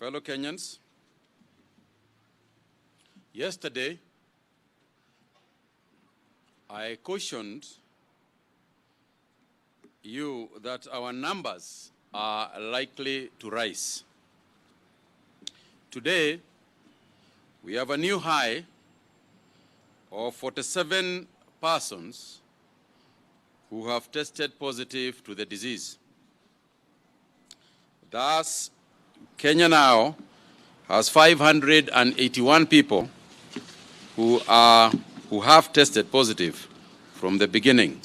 Fellow Kenyans, yesterday I cautioned you that our numbers are likely to rise. Today, we have a new high of 47 persons who have tested positive to the disease. Thus, Kenya now has 581 people who have tested positive from the beginning.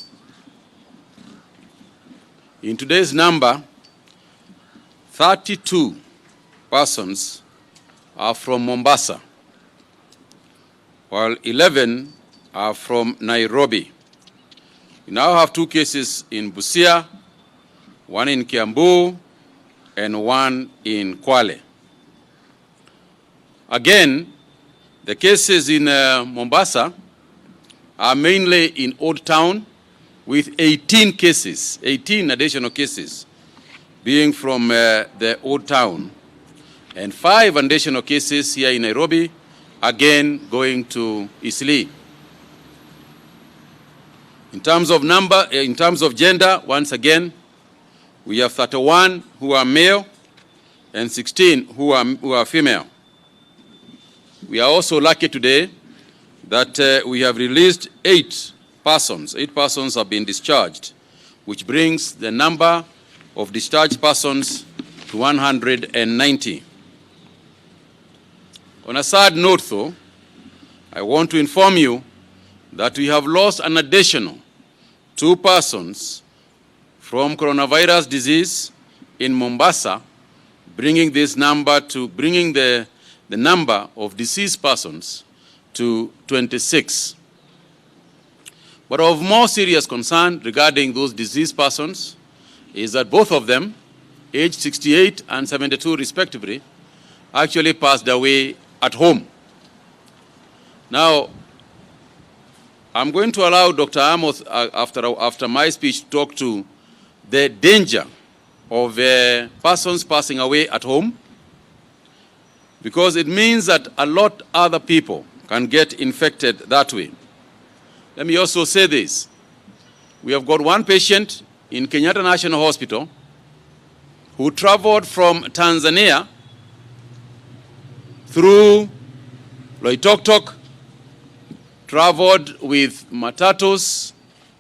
In today's number, 32 persons are from Mombasa, while 11 are from Nairobi. We now have 2 cases in Busia, 1 in Kiambu, and 1 in Kwale. Again, the cases in Mombasa are mainly in Old Town, with 18 cases, 18 additional cases being from the Old Town, and 5 additional cases here in Nairobi, again going to Eastleigh. In terms of number, in terms of gender, once again, we have 31 who are male and 16 who are female. We are also lucky today that we have released 8 persons. 8 persons have been discharged, which brings the number of discharged persons to 190. On a sad note, though, I want to inform you that we have lost an additional 2 persons from coronavirus disease in Mombasa, bringing this number to the number of deceased persons to 26. But of more serious concern regarding those deceased persons is that both of them, aged 68 and 72 respectively, actually passed away at home. Now, I'm going to allow Dr. Amos, after my speech, to talk to the danger of persons passing away at home, because it means that a lot other people can get infected that way. Let me also say this. We have got 1 patient in Kenyatta National Hospital who traveled from Tanzania through Loitoktok, traveled with matatus,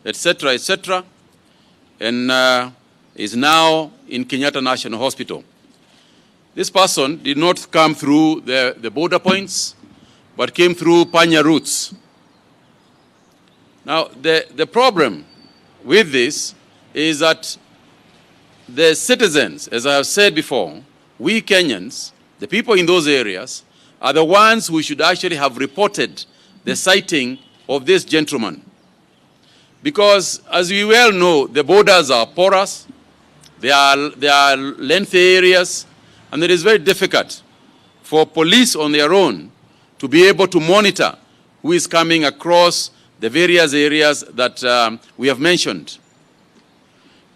etc., and is now in Kenyatta National Hospital. This person did not come through the border points, but came through Panya routes. Now, the problem with this is that the citizens, as I have said before, we Kenyans, the people in those areas, are the ones who should actually have reported the sighting of this gentleman. Because, as we well know, the borders are porous, they are lengthy areas, and it is very difficult for police on their own to be able to monitor who is coming across the various areas that we have mentioned.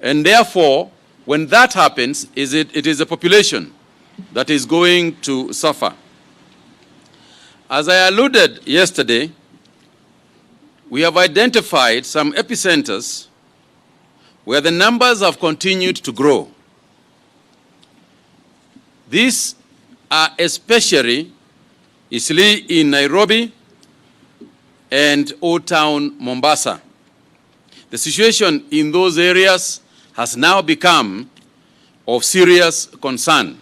And therefore, when that happens, it is the population that is going to suffer. As I alluded yesterday, we have identified some epicenters where the numbers have continued to grow. These are especially Eastleigh in Nairobi and Old Town Mombasa. The situation in those areas has now become of serious concern.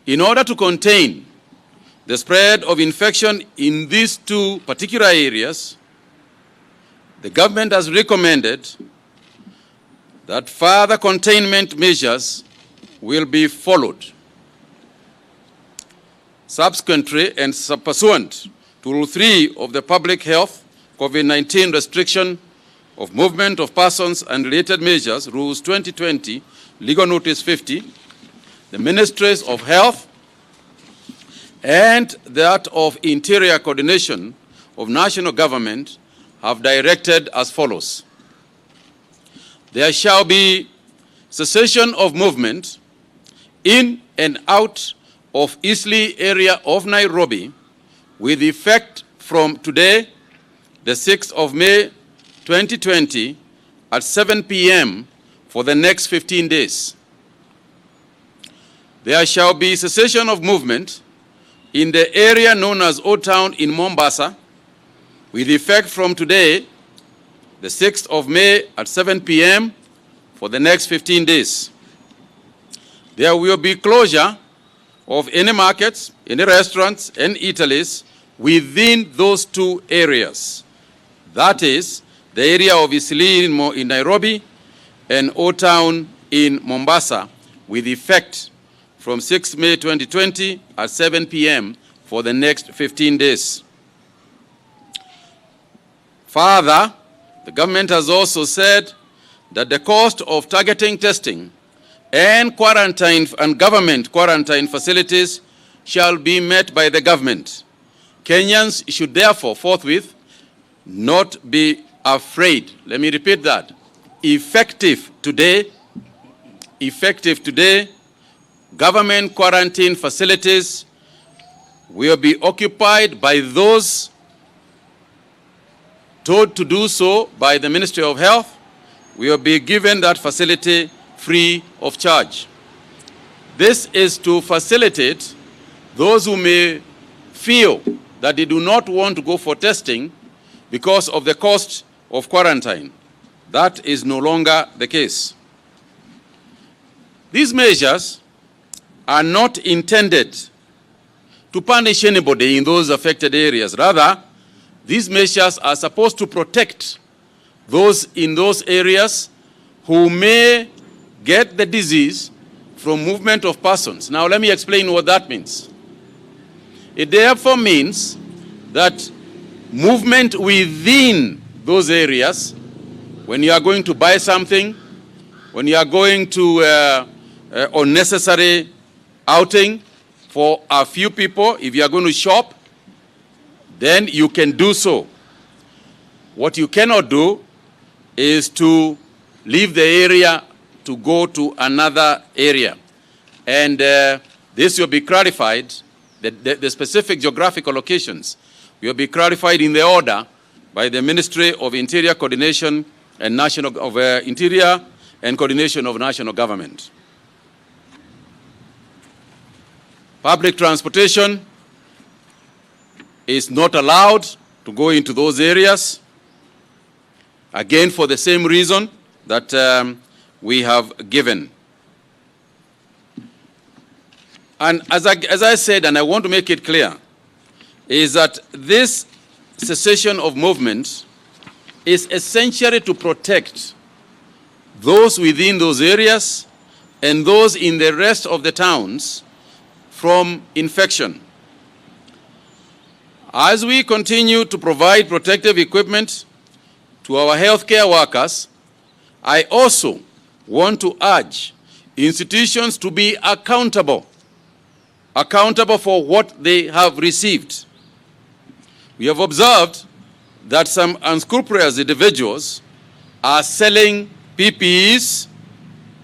In order to contain the spread of infection in these 2 particular areas, the government has recommended that further containment measures will be followed. Subsequently and pursuant to Rule 3 of the Public Health COVID-19 Restriction of Movement of Persons and Related Measures, Rules 2020, Legal Notice 50, the Ministries of Health and that of Interior Coordination of National Government have directed as follows. There shall be cessation of movement in and out of Eastleigh area of Nairobi with effect from today, the 6th of May 2020 at 7 p.m. for the next 15 days. There shall be cessation of movement in the area known as Old Town in Mombasa with effect from today, the 6th of May at 7 p.m. for the next 15 days. There will be closure of any markets, any restaurants, and eateries within those two areas. That is, the area of Eastleigh in Nairobi and Old Town in Mombasa, with effect from 6 May 2020 at 7 p.m. for the next 15 days. Further, the government has also said that the cost of targeting testing and quarantine and government quarantine facilities shall be met by the government. Kenyans should therefore forthwith not be afraid. Let me repeat that. Effective today, government quarantine facilities will be occupied by those told to do so by the Ministry of Health. Will be given that facility free of charge. This is to facilitate those who may feel that they do not want to go for testing because of the cost of quarantine. That is no longer the case. These measures are not intended to punish anybody in those affected areas. Rather, these measures are supposed to protect those in those areas who may get the disease from movement of persons. Now, let me explain what that means. It therefore means that movement within those areas, when you are going to buy something, when you are going to unnecessary outing for a few people, if you are going to shop, then you can do so. What you cannot do is to leave the area to go to another area. And this will be clarified, the specific geographical locations will be clarified in the order by the Ministry of Interior Coordination and Interior and Coordination of National Government. Public transportation is not allowed to go into those areas, again for the same reason that we have given. And as I said, and I want to make it clear, is that this cessation of movement is essentially to protect those within those areas and those in the rest of the towns from infection. As we continue to provide protective equipment to our healthcare workers, I also want to urge institutions to be accountable for what they have received. We have observed that some unscrupulous individuals are selling PPEs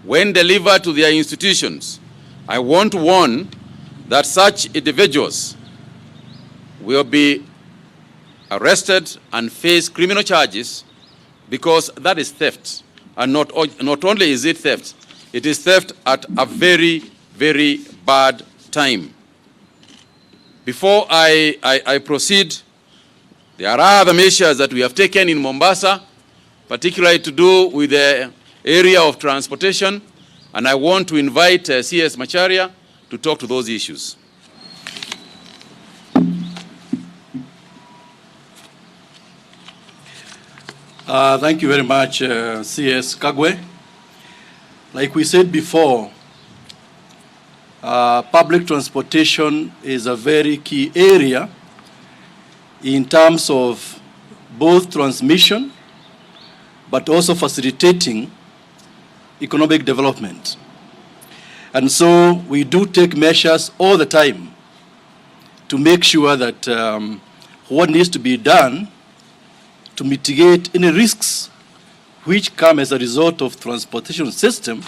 when delivered to their institutions. I want to warn that such individuals will be arrested and face criminal charges, because that is theft. And not only is it theft, it is theft at a very, very bad time. Before I proceed, there are other measures that we have taken in Mombasa, particularly to do with the area of transportation, and I want to invite CS Macharia to talk to those issues. Thank you very much, CS Kagwe. Like we said before, public transportation is a very key area in terms of both transmission, but also facilitating economic development. And so we do take measures all the time to make sure that what needs to be done to mitigate any risks which come as a result of transportation system,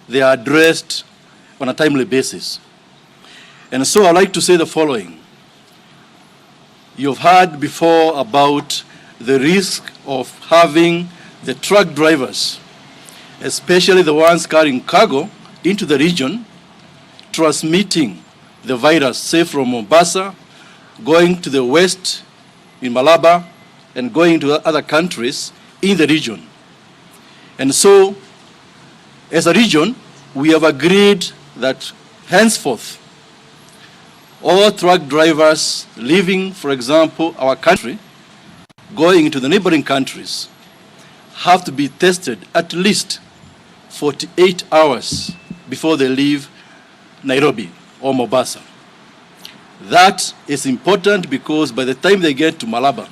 they are addressed on a timely basis. And so I'd like to say the following. You've heard before about the risk of having the truck drivers, especially the ones carrying cargo into the region, transmitting the virus, say from Mombasa, going to the west in Malaba, and going to other countries in the region. And so, as a region, we have agreed that henceforth, all truck drivers leaving, for example, our country, going into the neighboring countries, have to be tested at least 48 hours before they leave Nairobi or Mombasa. That is important because by the time they get to Malaba,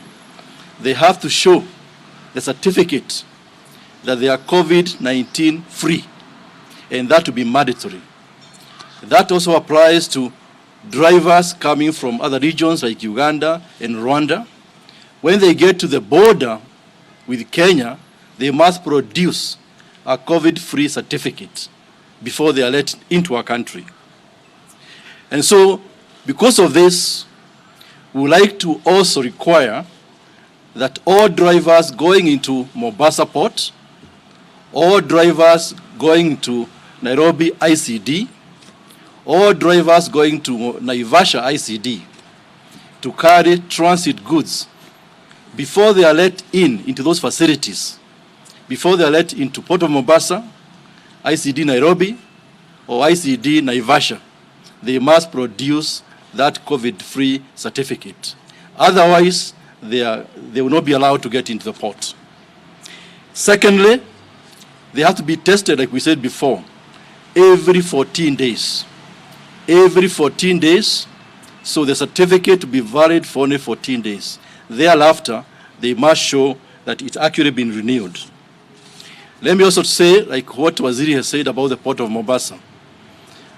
they have to show the certificate that they are COVID-19 free, and that will be mandatory. That also applies to drivers coming from other regions like Uganda and Rwanda. When they get to the border with Kenya, they must produce a COVID-free certificate before they are let into our country. And so, because of this, we would like to also require that all drivers going into Mombasa Port, all drivers going to Nairobi ICD, all drivers going to Naivasha ICD to carry transit goods before they are let into those facilities, before they are let into Port of Mombasa, ICD Nairobi, or ICD Naivasha, they must produce that COVID-free certificate. Otherwise, they will not be allowed to get into the port. Secondly, they have to be tested, like we said before, every 14 days. Every 14 days, so the certificate to be valid for only 14 days. Thereafter, they must show that it's actually been renewed. Let me also say, like what Waziri has said about the port of Mombasa.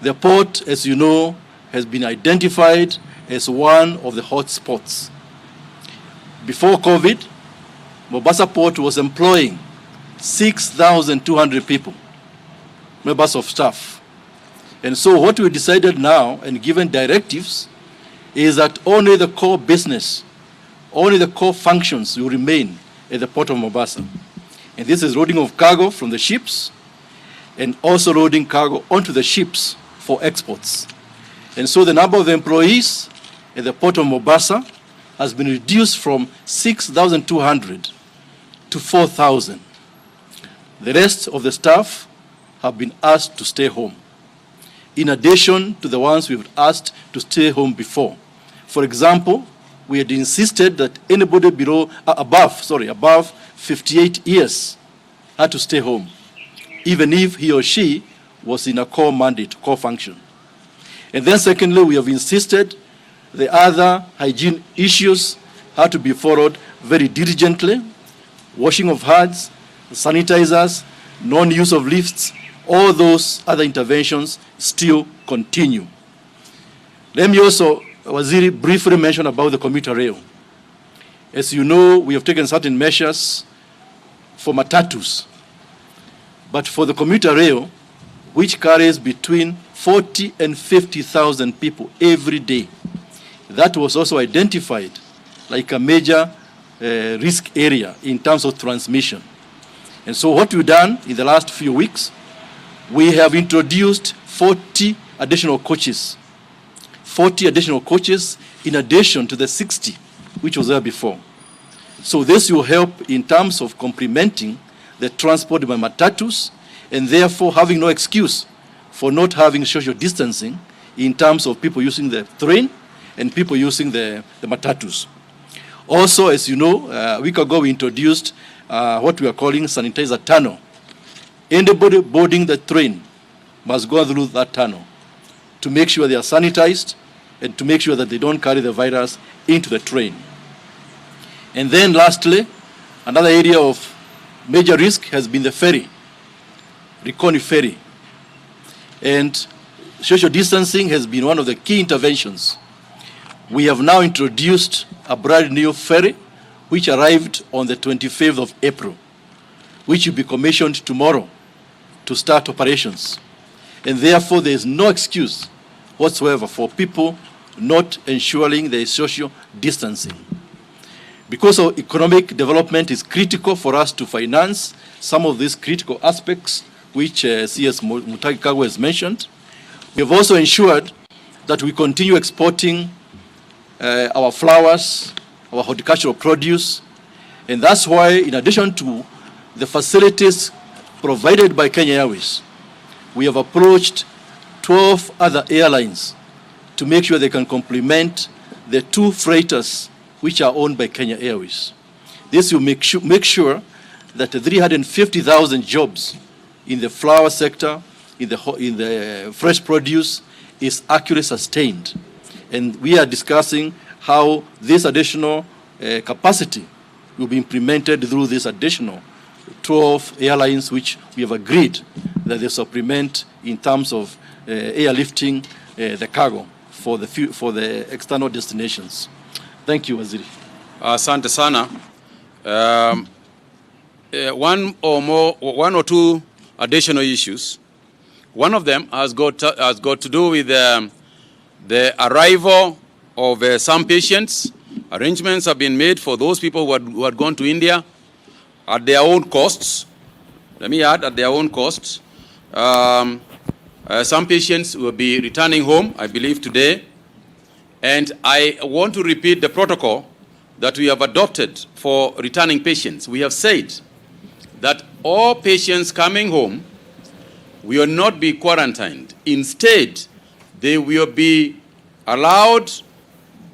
The port, as you know, has been identified as one of the hot spots. Before COVID, Mombasa Port was employing 6,200 people, members of staff. And so what we decided now, and given directives, is that only the core business, only the core functions will remain at the Port of Mombasa. And this is loading of cargo from the ships, and also loading cargo onto the ships for exports. And so the number of employees at the Port of Mombasa has been reduced from 6,200 to 4,000. The rest of the staff have been asked to stay home, in addition to the ones we've asked to stay home before. For example, we had insisted that anybody above 58 years had to stay home, even if he or she was in a core mandate, core function. And then secondly, we have insisted the other hygiene issues had to be followed very diligently. Washing of hands, sanitizers, non-use of lifts, all those other interventions still continue. Let me also, Waziri, briefly mention about the commuter rail. As you know, we have taken certain measures for matatus. But for the commuter rail, which carries between 40 and 50,000 people every day, that was also identified like a major risk area in terms of transmission. And so what we've done in the last few weeks, we have introduced 40 additional coaches. 40 additional coaches in addition to the 60 which was there before. So this will help in terms of complementing the transport by matatus, and therefore having no excuse for not having social distancing in terms of people using the train and people using the matatus. Also, as you know, a week ago we introduced what we are calling sanitizer tunnel. Anybody boarding the train must go through that tunnel to make sure they are sanitized and to make sure that they don't carry the virus into the train. And then lastly, another area of major risk has been the ferry, Likoni ferry. And social distancing has been one of the key interventions. We have now introduced a brand new ferry which arrived on the 25th of April, which will be commissioned tomorrow to start operations. and therefore there is no excuse whatsoever for people not ensuring there is social distancing. Because of economic development is critical for us to finance some of these critical aspects which CS Mutagi Kagwe has mentioned. We have also ensured that we continue exporting our flowers, our horticultural produce, and that's why, in addition to the facilities provided by Kenya Airways, we have approached 12 other airlines to make sure they can complement the 2 freighters which are owned by Kenya Airways. This will make sure that the 350,000 jobs in the flower sector, in the fresh produce, is actually sustained. And we are discussing how this additional capacity will be implemented through this additional 12 airlines which we have agreed that they supplement in terms of airlifting the cargo for the external destinations. Thank you, Waziri. Asante sana. One or two additional issues. One of them has got to do with the arrival of some patients. Arrangements have been made for those people who had gone to India at their own costs. Let me add, at their own costs. Some patients will be returning home, I believe, today. And I want to repeat the protocol that we have adopted for returning patients. We have said that all patients coming home will not be quarantined. Instead, they will be allowed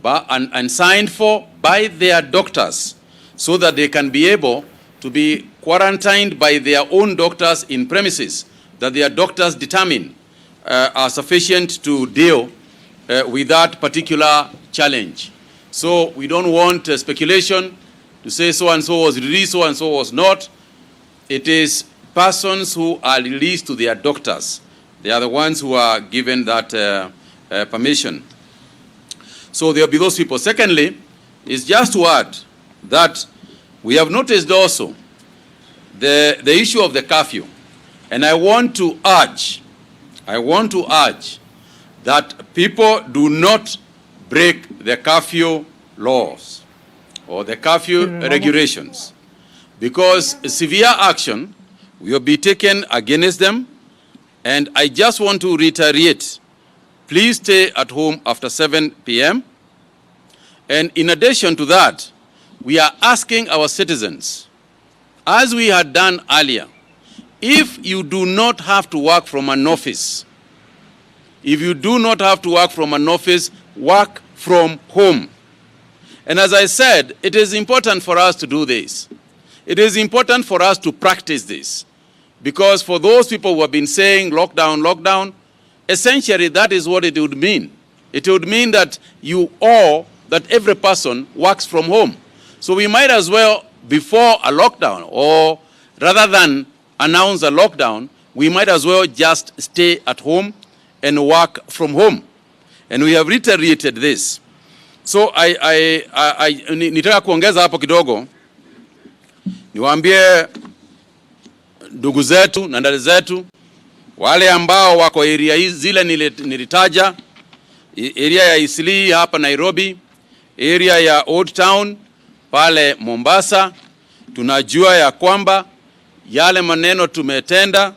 and signed for by their doctors so that they can be able to be quarantined by their own doctors in premises that their doctors determine are sufficient to deal with that particular challenge. So we don't want speculation to say so-and-so was released, so-and-so was not. It is persons who are released to their doctors. They are the ones who are given that permission. So there will be those people. Secondly, is just to add that we have noticed also the issue of the curfew. And I want to urge that people do not break the curfew laws or the curfew regulations, because severe action will be taken against them. And I just want to reiterate, please stay at home after 7 p.m. And in addition to that, we are asking our citizens, as we had done earlier, if you do not have to work from an office, work from home. And as I said, it is important for us to do this. It is important for us to practice this. Because for those people who have been saying lockdown, lockdown, essentially that is what it would mean. It would mean that every person works from home. So we might as well, before a lockdown, or rather than announce a lockdown, we might as well just stay at home and work from home. And we have reiterated this. So nitaka kuongeza hapo kidogo, niwaambie ndugu zetu na dada zetu wale ambao wako area zile nilitaja, area ya Eastleigh hapa Nairobi, area ya Old Town pale Mombasa, tunajua ya kwamba yale maneno tumetenda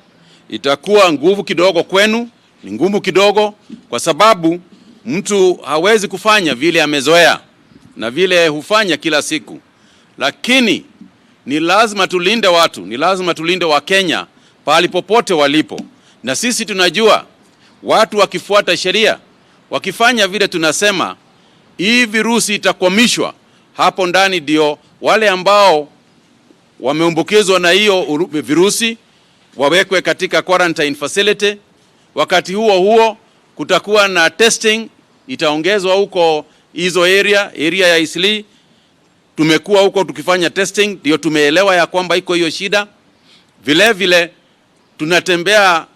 itakuwa nguvu kidogo kwenu, ni ngumu kidogo, kwa sababu mtu hawezi kufanya vile amezoea na vile hufanya kila siku. Lakini ni lazima tulinde watu, ni lazima tulinde Wakenya pahali popote walipo. Na sisi tunajua watu wakifuata sheria, wakifanya vile tunasema, hii virusi itakomishwa. Hapo ndani ndio wale ambao wameambukizwa na hiyo virusi wawekwe katika quarantine facility. Wakati huo kutakuwa na testing, itaongezwa huko hizo area ya Eastleigh. Tumekuwa huko tukifanya testing, ndio tumeelewa ya kwamba iko hiyo shida. Vile vile tunatembea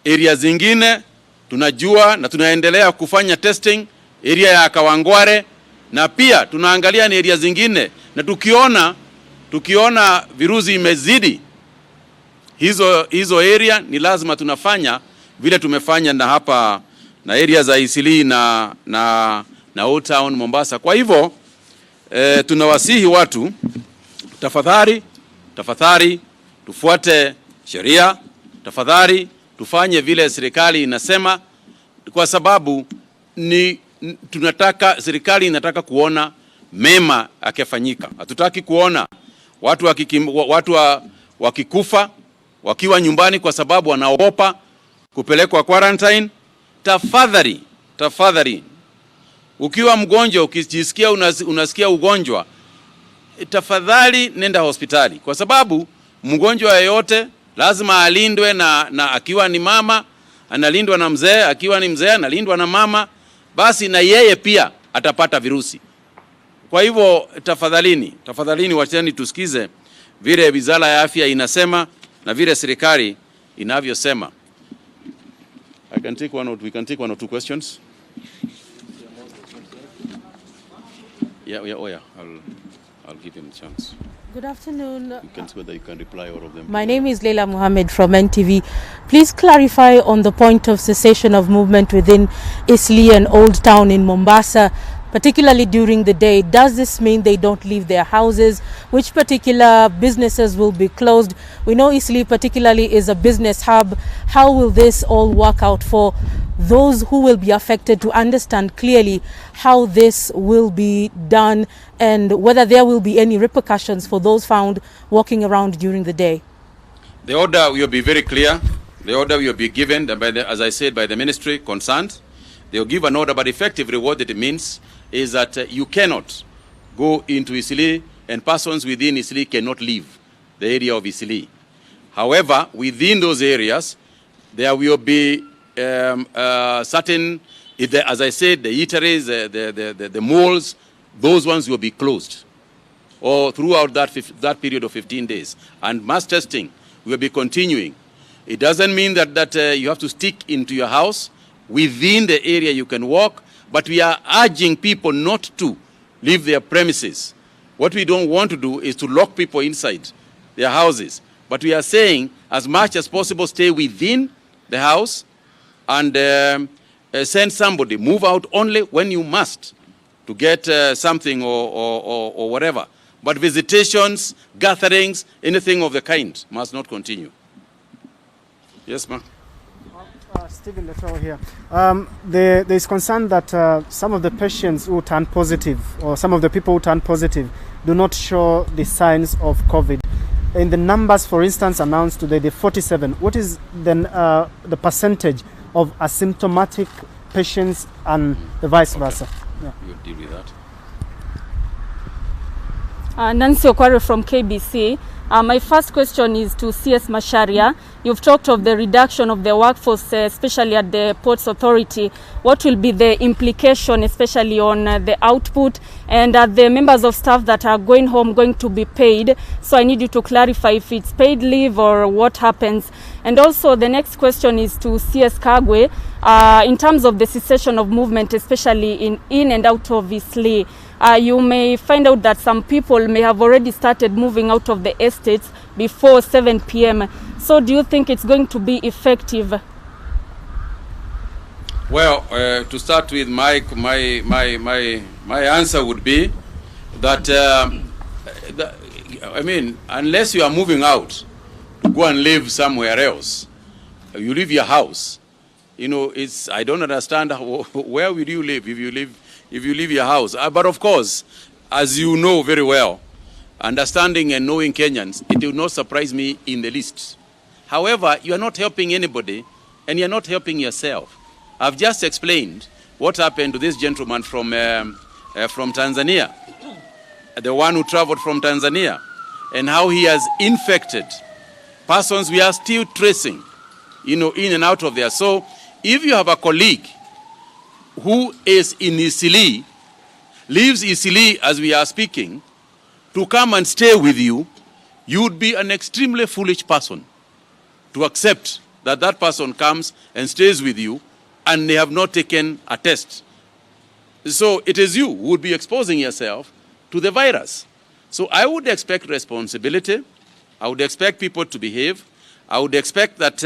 area zingine, tunajua na tunaendelea kufanya testing area ya Kawangware, na pia tunaangalia ni area zingine, na tukiona virusi imezidi hizo area, ni lazima tunafanya vile tumefanya na hapa na area za Eastleigh na Old Town Mombasa. Kwa hivyo tunawasihi watu, tafadhali tufuate sheria, tafadhali tufanye vile serikali inasema, kwa sababu serikali inataka kuona mema akifanyika. Hatutaki kuona watu wakikufa wakiwa nyumbani kwa sababu wanaogopa kupelekwa quarantine. Tafadhali, ukiwa mgonjwa, ukijisikia unasikia ugonjwa, tafadhali nenda hospitali, kwa sababu mgonjwa yeyote lazima alindwe na akiwa ni mama analindwa na mzee, akiwa ni mzee analindwa na mama, basi na yeye pia atapata virusi. Kwa hivyo tafadhalini wacheni tusikize vile wizara ya afya inasema na vile serikali inavyosema. We can take one or two questions. Yeah. I'll give him a chance. Good afternoon. Whether you can reply all of them. My name is Leila Mohammed from NTV. Please clarify on the point of cessation of movement within Eastleigh and Old Town in Mombasa, particularly during the day. Does this mean they don't leave their houses? Which particular businesses will be closed? We know Eastleigh particularly is a business hub. How will this all work out for those who will be affected, to understand clearly how this will be done and whether there will be any repercussions for those found walking around during the day? The order will be very clear. The order will be given, as I said, by the ministry concerned. They will give an order, but effectively what it means is that you cannot go into Eastleigh, and persons within Eastleigh cannot leave the area of Eastleigh. However, within those areas, there will be certain, as I said, the eateries, the malls, those ones will be closed or throughout that period of 15 days. And mass testing will be continuing. It doesn't mean that you have to stick into your house. Within the area you can walk, but we are urging people not to leave their premises. What we don't want to do is to lock people inside their houses. But we are saying, as much as possible, stay within the house and send somebody, move out only when you must to get something or whatever. But visitations, gatherings, anything of the kind must not continue. Yes, ma'am. Stephen Letao here. There is concern that some of the patients who turn positive, or some of the people who turn positive, do not show the signs of COVID. In the numbers, for instance, announced today, the 47, what is then the percentage of asymptomatic patients and the vice versa? Yeah. You'll deal with that. Nancy Okware from KBC. My first question is to CS Macharia. You've talked of the reduction of the workforce, especially at the Ports Authority. What will be the implication, especially on the output, and are the members of staff that are going home going to be paid? So I need you to clarify if it's paid leave or what happens. And also the next question is to CS Kagwe. In terms of the cessation of movement, especially in and out of Eastleigh, you may find out that some people may have already started moving out of the estates before 7 p.m. So do you think it's going to be effective? Well, to start with, my answer would be that, I mean, unless you are moving out to go and live somewhere else, you leave your house. You know, I don't understand where will you live if you leave your house. But of course, as you know very well, understanding and knowing Kenyans, it will not surprise me in the least. However, you are not helping anybody and you are not helping yourself. I've just explained what happened to this gentleman from Tanzania, the one who traveled from Tanzania, and how he has infected persons we are still tracing, you know, in and out of there. So if you have a colleague who is in Eastleigh, leaves Eastleigh as we are speaking, to come and stay with you, you would be an extremely foolish person to accept that that person comes and stays with you and they have not taken a test. So it is you who would be exposing yourself to the virus. So I would expect responsibility. I would expect people to behave. I would expect that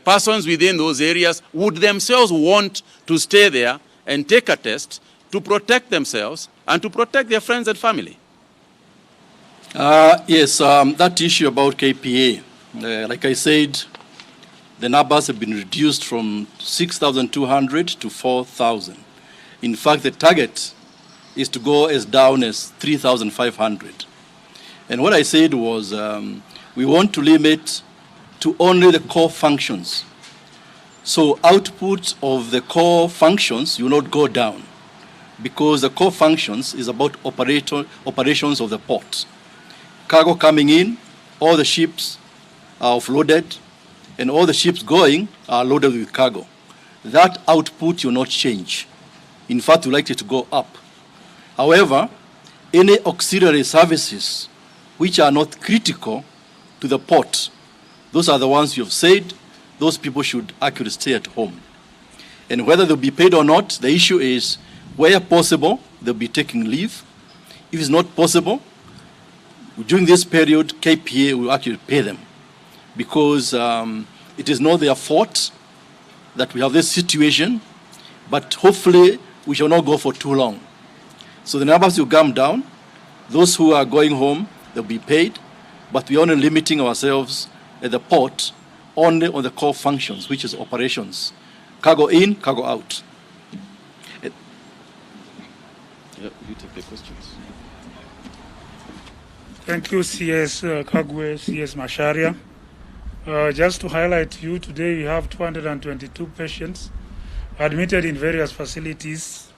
persons within those areas would themselves want to stay there and take a test to protect themselves and to protect their friends and family. Yes, that issue about KPA, like I said, the numbers have been reduced from 6,200 to 4,000. In fact, the target is to go as down as 3,500. And what I said was we want to limit to only the core functions. So output of the core functions will not go down because the core functions is about operations of the port. Cargo coming in, all the ships are offloaded, and all the ships going are loaded with cargo. That output will not change. In fact, we like it to go up. However, any auxiliary services which are not critical to the port, those are the ones you have said, those people should actually stay at home. And whether they'll be paid or not, the issue is, where possible, they'll be taking leave. If it's not possible, during this period, KPA will actually pay them because it is not their fault that we have this situation, but hopefully we shall not go for too long. So the numbers will come down. Those who are going home, they'll be paid, but we're only limiting ourselves at the port only on the core functions, which is operations. Cargo in, cargo out. Yeah, you take the questions. Thank you, CS Kagwe, CS Macharia. Just to highlight to you, today we have 222 patients admitted in various facilities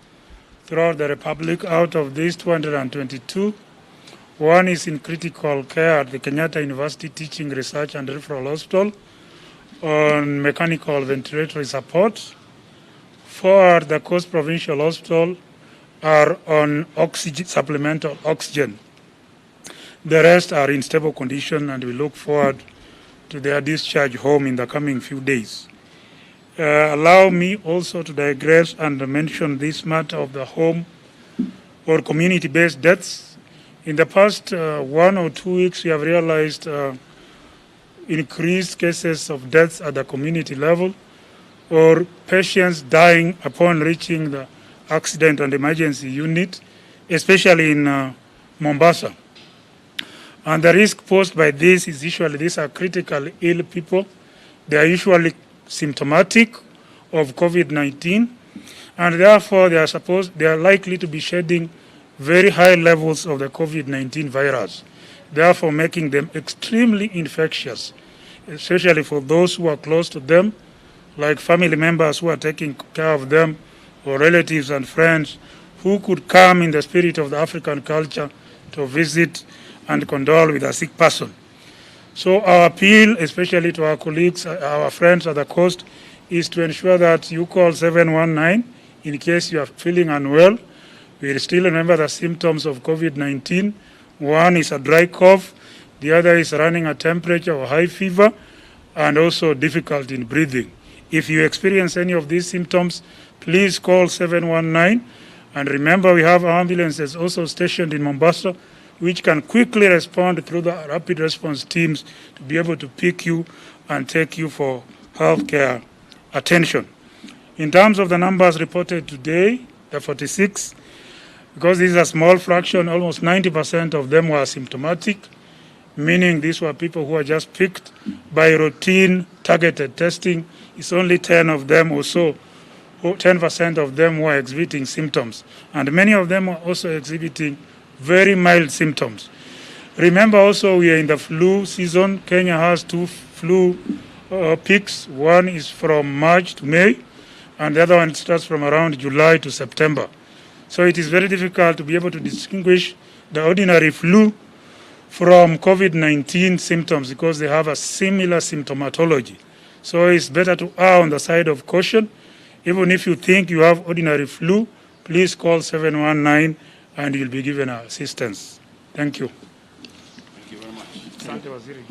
throughout the Republic. Out of these 222, one is in critical care at the Kenyatta University Teaching, Research and Referral Hospital on mechanical ventilatory support. 4 at the Coast Provincial Hospital are on oxygen, supplemental oxygen. The rest are in stable condition and we look forward to their discharge home in the coming few days. Allow me also to digress and mention this matter of the home or community-based deaths. In the past 1 or 2 weeks, we have realized increased cases of deaths at the community level or patients dying upon reaching the accident and emergency unit, especially in Mombasa. And the risk posed by this is usually these are critically ill people. They are usually symptomatic of COVID-19, and therefore they are likely to be shedding very high levels of the COVID-19 virus, therefore making them extremely infectious, especially for those who are close to them, like family members who are taking care of them, or relatives and friends who could come in the spirit of the African culture to visit and condole with a sick person. So our appeal, especially to our colleagues, our friends at the coast, is to ensure that you call 719 in case you are feeling unwell. We still remember the symptoms of COVID-19. One is a dry cough, the other is running a temperature or high fever, and also difficulty in breathing. If you experience any of these symptoms, please call 719. And remember, we have ambulances also stationed in Mombasa, which can quickly respond through the rapid response teams to be able to pick you and take you for healthcare attention. In terms of the numbers reported today, the 46, because this is a small fraction, almost 90% of them were symptomatic, meaning these were people who were just picked by routine targeted testing. It's only 10 of them or so, 10% of them were exhibiting symptoms, and many of them were also exhibiting very mild symptoms. Remember also we are in the flu season. Kenya has 2 flu peaks. One is from March to May, and the other one starts from around July to September. So it is very difficult to be able to distinguish the ordinary flu from COVID-19 symptoms because they have a similar symptomatology. So it's better to err on the side of caution. Even if you think you have ordinary flu, please call 719 and you'll be given assistance. Thank you. Thank you very much. Asante Waziri.